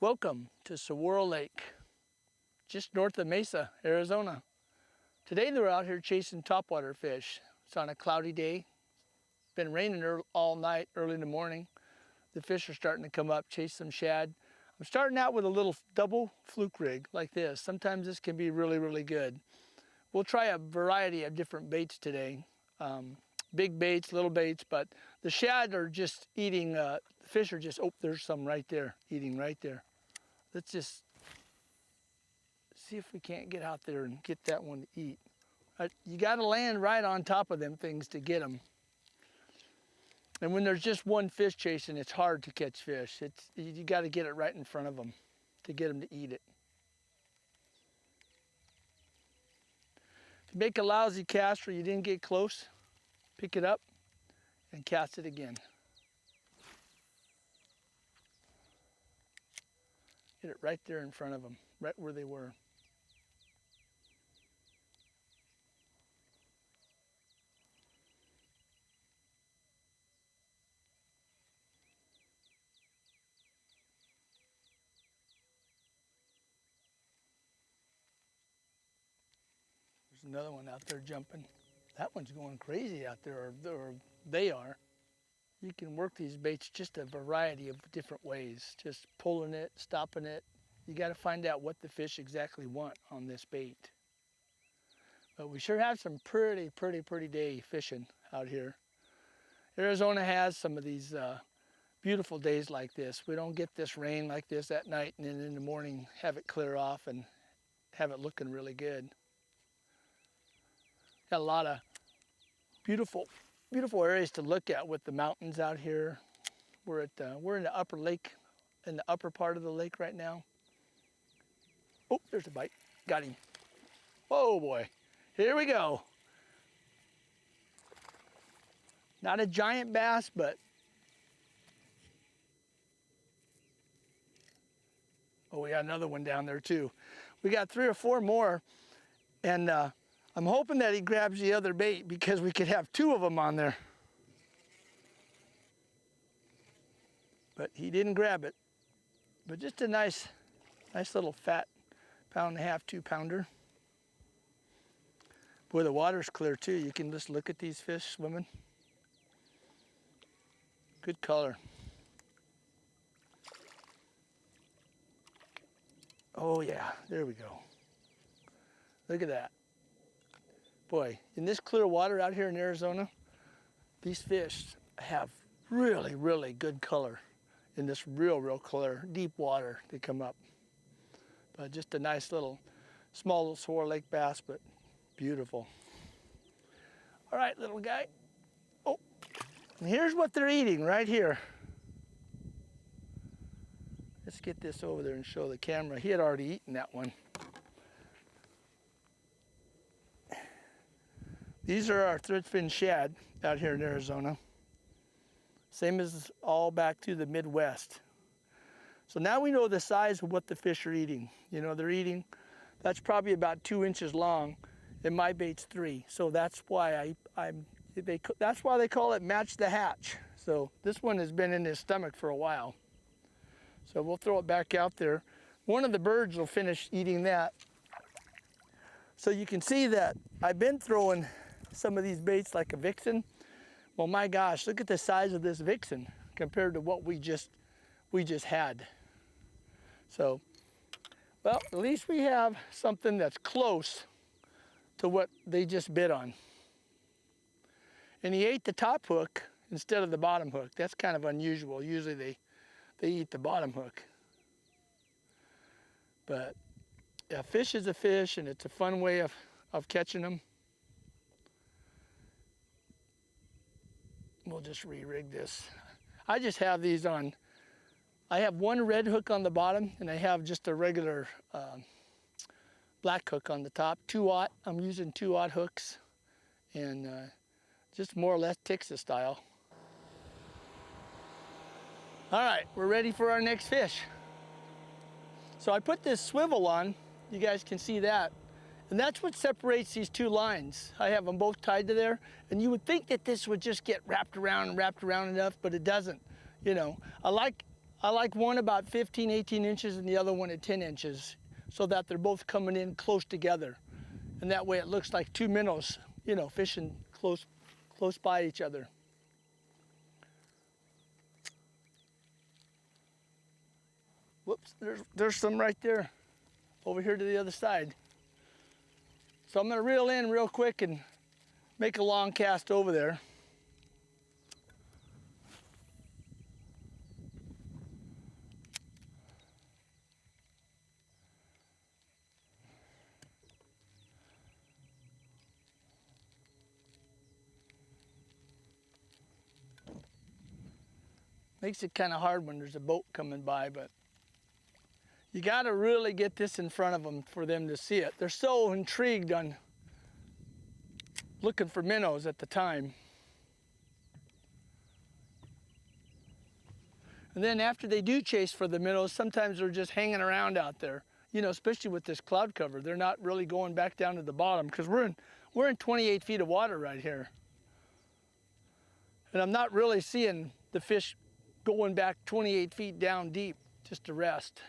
Welcome to Saguaro Lake, just north of Mesa, Arizona. Today they're out here chasing topwater fish. It's on a cloudy day. It's been raining all night, early in the morning. The fish are starting to come up, chase some shad. I'm starting out with a little double fluke rig like this. Sometimes this can be really, really good. We'll try a variety of different baits today. Big baits, little baits, but the shad are just eating, the fish are just, oh, there's some right there, eating right there. Let's just see if we can't get out there and get that one to eat. You got to land right on top of them things to get them. And when there's just one fish chasing, it's hard to catch fish. You got to get it right in front of them to get them to eat it. If you make a lousy cast or you didn't get close, pick it up and cast it again. Get it right there in front of them, right where they were. There's another one out there jumping. That one's going crazy out there, or they are. You can work these baits just a variety of different ways, just pulling it, stopping it. You got to find out what the fish exactly want on this bait. But we sure have some pretty day fishing out here. Arizona has some of these beautiful days like this. We don't get this rain like this at night and then in the morning have it clear off and have it looking really good. Got a lot of beautiful areas to look at with the mountains out here. We're in the upper lake, in the upper part of the lake right now. Oh, there's a bite. Got him. Oh boy, here we go. Not a giant bass, but oh, we got another one down there too. We got 3 or 4 more, and I'm hoping that he grabs the other bait because we could have 2 of them on there. But he didn't grab it. But just a nice little fat 1.5 pound, 2 pounder. Boy, the water's clear too. You can just look at these fish swimming. Good color. Oh yeah, there we go. Look at that. Boy, in this clear water out here in Arizona, these fish have really good color. In this real clear, deep water they come up. But just a nice little, small little Saguaro Lake bass, but beautiful. All right, little guy. Oh, and here's what they're eating right here. Let's get this over there and show the camera. He had already eaten that one. These are our threadfin shad out here in Arizona. Same as all back to the Midwest. So now we know the size of what the fish are eating. You know, they're eating, that's probably about 2 inches long, and my bait's 3. So that's why that's why they call it match the hatch. So this one has been in his stomach for a while. So we'll throw it back out there. One of the birds will finish eating that. So you can see that I've been throwing some of these baits like a vixen. Well, my gosh, look at the size of this vixen compared to what we just had. So, well, at least we have something that's close to what they just bit on. And he ate the top hook instead of the bottom hook. That's kind of unusual. Usually they eat the bottom hook. But a fish is a fish, and it's a fun way of catching them. We'll just re-rig this. I just have these on. I have one red hook on the bottom, and I have just a regular black hook on the top. 2/0. I'm using 2/0 hooks, and just more or less Texas style. All right, we're ready for our next fish. So I put this swivel on, you guys can see that. And that's what separates these two lines. I have them both tied to there. And you would think that this would just get wrapped around enough, but it doesn't. You know, I like one about 15, 18 inches and the other one at 10 inches so that they're both coming in close together. And that way it looks like two minnows, you know, fishing close by each other. Whoops, there's some right there, over here to the other side. So I'm gonna reel in real quick and make a long cast over there. Makes it kind of hard when there's a boat coming by, but you got to really get this in front of them for them to see it. They're so intrigued on looking for minnows at the time. And then after they do chase for the minnows, sometimes they're just hanging around out there. You know, especially with this cloud cover, they're not really going back down to the bottom because we're in 28 feet of water right here. And I'm not really seeing the fish going back 28 feet down deep just to rest.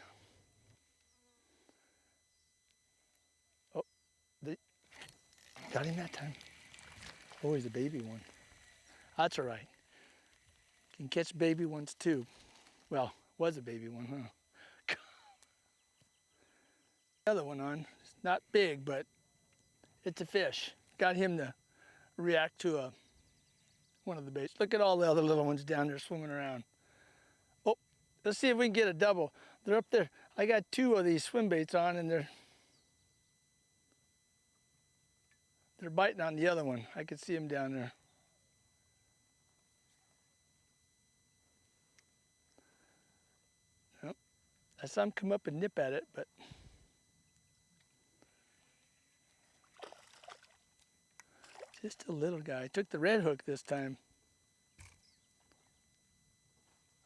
Oh, got him that time. Oh, he's a baby one. That's all right. Can catch baby ones too. Well, was a baby one, huh? Another one on. It's not big, but it's a fish. Got him to react to one of the baits. Look at all the other little ones down there swimming around. Oh, let's see if we can get a double. They're up there. I got two of these swim baits on, and they're biting on the other one. I could see them down there. Nope. I saw him come up and nip at it, but just a little guy. I took the red hook this time.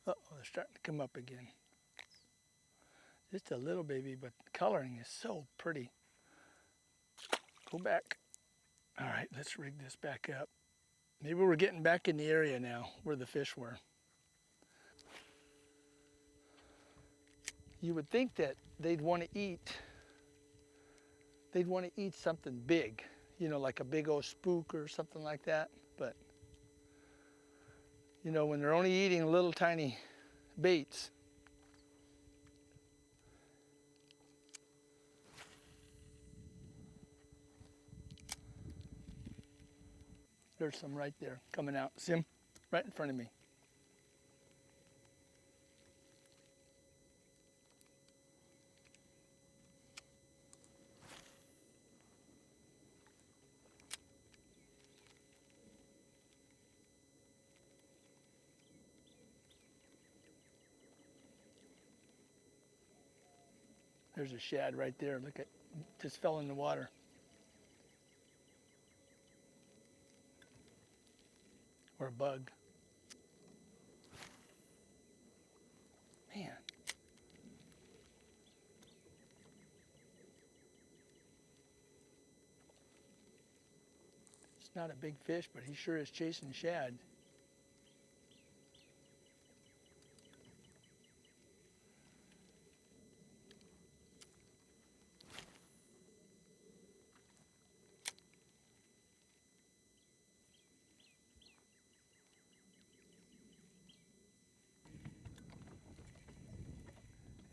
Uh-oh, they're starting to come up again. Just a little baby, but the coloring is so pretty. Go back. All right, let's rig this back up. Maybe we're getting back in the area now where the fish were. You would think that they'd want to eat something big, you know, like a big old spook or something like that. But, you know, when they're only eating little tiny baits, there's some right there coming out. See them? Right in front of me. There's a shad right there. Look at, just fell in the water. Or a bug. Man. It's not a big fish, but he sure is chasing shad.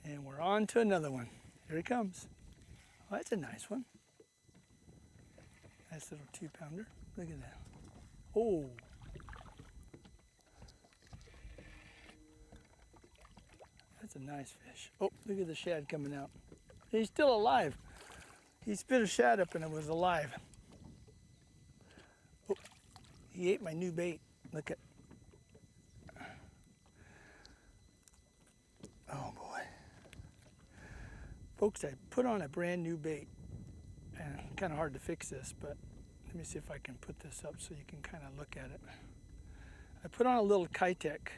And we're on to another one. Here he comes. Oh, that's a nice one. Nice little 2-pounder. Look at that. Oh. That's a nice fish. Oh, look at the shad coming out. He's still alive. He spit a shad up and it was alive. Oh, he ate my new bait. Look at. Oh boy. Folks, I put on a brand new bait. And kind of hard to fix this, but let me see if I can put this up so you can kind of look at it. I put on a little Kitek,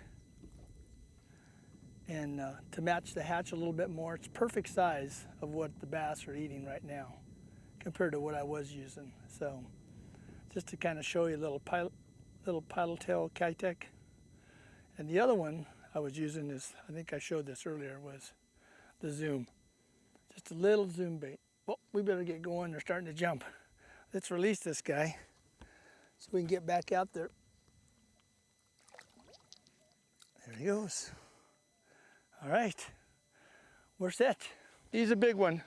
and to match the hatch a little bit more. It's perfect size of what the bass are eating right now compared to what I was using. So just to kind of show you a little pilot-tail Kitek. And the other one I was using is, I think I showed this earlier, was the Zoom. Just a little Zoom bait. Well, we better get going. They're starting to jump. Let's release this guy so we can get back out there. There he goes. All right, we're set. He's a big one.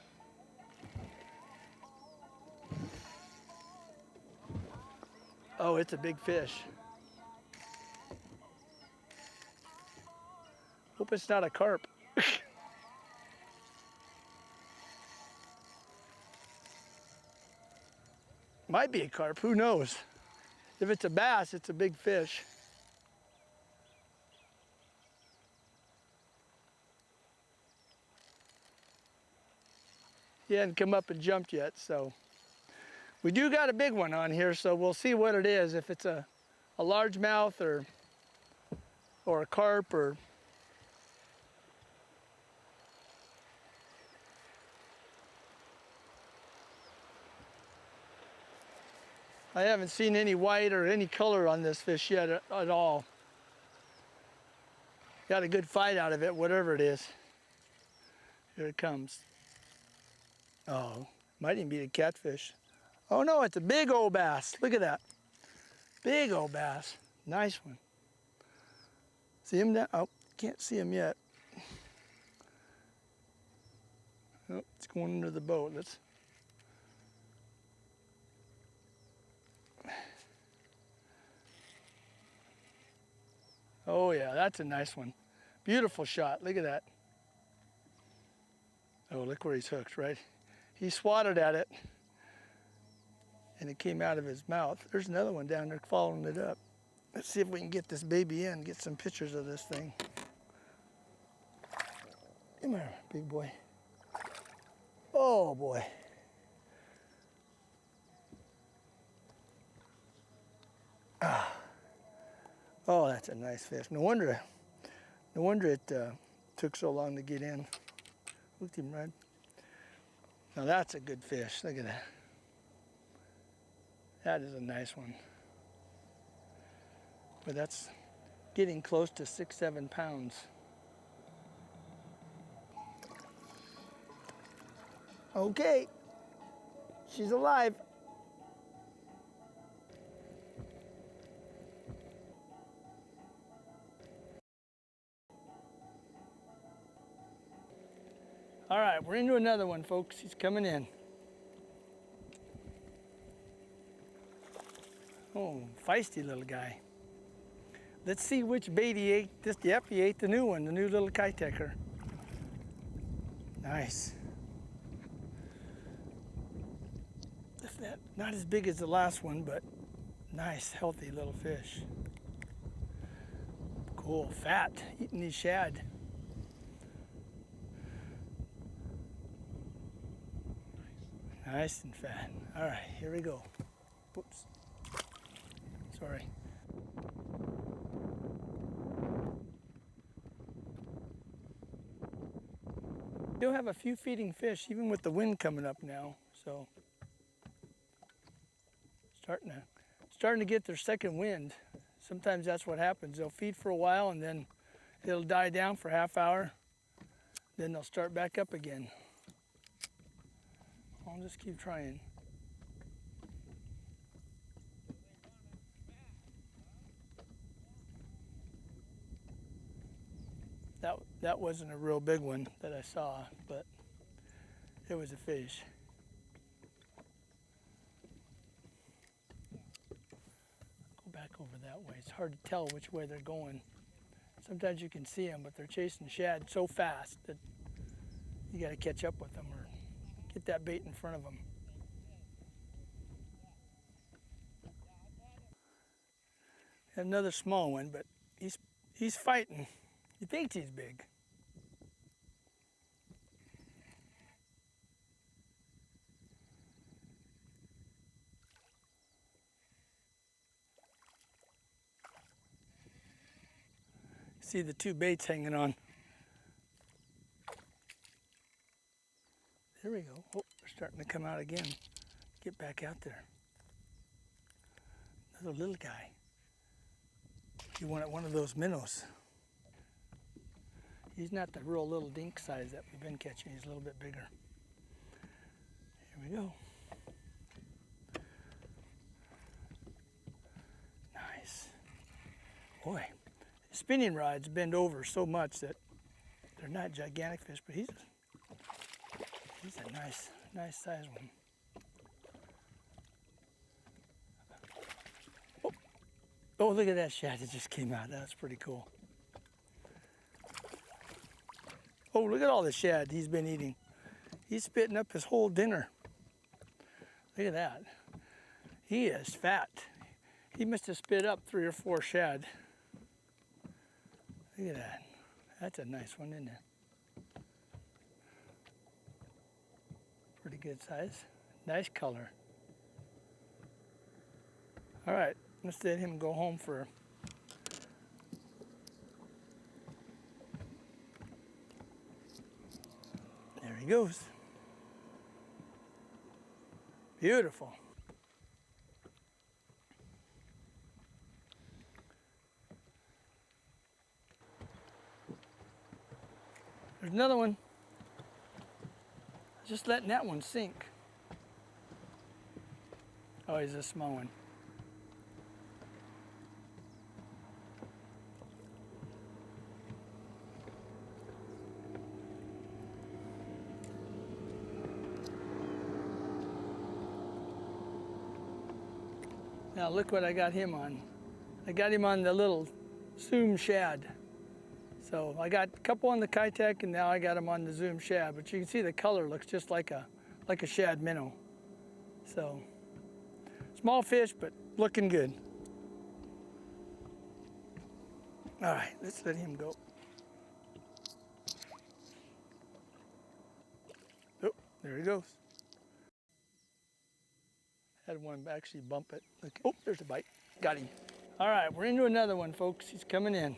Oh, it's a big fish. Hope it's not a carp. Might be a carp, who knows? If it's a bass, it's a big fish. He hadn't come up and jumped yet, so. We do got a big one on here, so we'll see what it is, if it's a largemouth or a carp or. I haven't seen any white or any color on this fish yet at all. Got a good fight out of it, whatever it is. Here it comes. Oh, might even be a catfish. Oh no, it's a big old bass. Look at that. Big old bass. Nice one. See him now? Oh, can't see him yet. Oh, it's going under the boat. Let's. Oh yeah, that's a nice one. Beautiful shot. Look at that. Oh, look where he's hooked, right? He swatted at it, and it came out of his mouth. There's another one down there following it up. Let's see if we can get this baby in, get some pictures of this thing. Come here, big boy. Oh boy. Ah. Oh, that's a nice fish. No wonder it took so long to get in. Hooked him right. Now that's a good fish. Look at that. That is a nice one. But that's getting close to 6-7 pounds. Okay, she's alive. All right, we're into another one, folks. He's coming in. Oh, feisty little guy. Let's see which bait he ate. Yep, he ate the new one, the new little Kiteker. Nice. Not as big as the last one, but nice, healthy little fish. Cool, fat, eating these shad. Nice and fat. All right, here we go. Whoops. Sorry. Still have a few feeding fish, even with the wind coming up now. So starting to get their second wind. Sometimes that's what happens. They'll feed for a while and then it'll die down for a half hour. Then they'll start back up again. I'll just keep trying. That wasn't a real big one that I saw, but it was a fish. Go back over that way. It's hard to tell which way they're going. Sometimes you can see them, but they're chasing shad so fast that you got to catch up with them or get that bait in front of them. Another small one, but he's fighting. He thinks he's big. See the two baits hanging on. There we go. Oh, they're starting to come out again. Get back out there. Another little guy. You want one of those minnows. He's not the real little dink size that we've been catching. He's a little bit bigger. Here we go. Nice. Boy, spinning rods bend over so much that they're not gigantic fish, but he's a nice size one. Oh, look at that shad that just came out. That's pretty cool. Oh, look at all the shad he's been eating. He's spitting up his whole dinner. Look at that. He is fat. He must have spit up 3 or 4 shad. Look at that. That's a nice one, isn't it? Pretty good size. Nice color. All right, let's let him go home for... There he goes. Beautiful. There's another one. Just letting that one sink. Oh, he's a small one. Now look what I got him on. I got him on the little zoom shad. So I got a couple on the Kitech, and now I got him on the zoom shad. But you can see the color looks just like a shad minnow. So small fish, but looking good. All right, let's let him go. Oh, there he goes. Had one actually bump it. Look. Oh, there's a bite. Got him. All right, we're into another one, folks. He's coming in.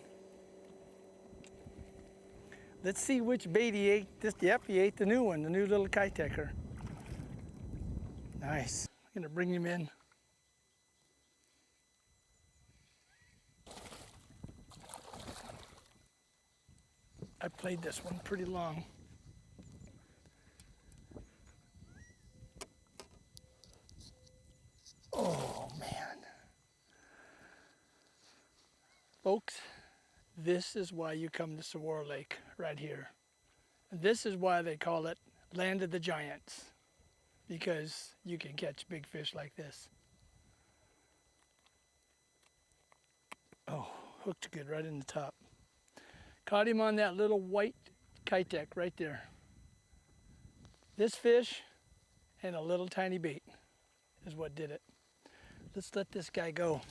Let's see which bait he ate. Yep, he ate the new one, the new little Kiteker. Nice. I'm gonna bring him in. I played this one pretty long. Oh, man. Folks, this is why you come to Saguaro Lake, right here. And this is why they call it Land of the Giants, because you can catch big fish like this. Oh, hooked good right in the top. Caught him on that little white Kitech right there. This fish and a little tiny bait is what did it. Let's let this guy go.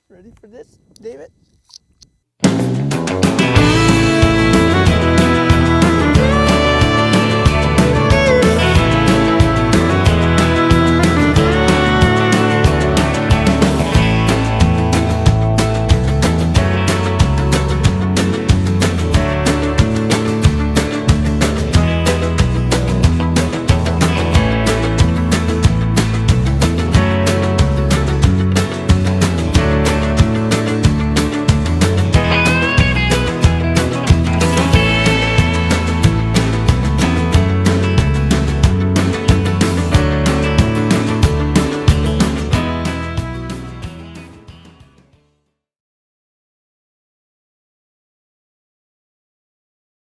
Ready for this, David?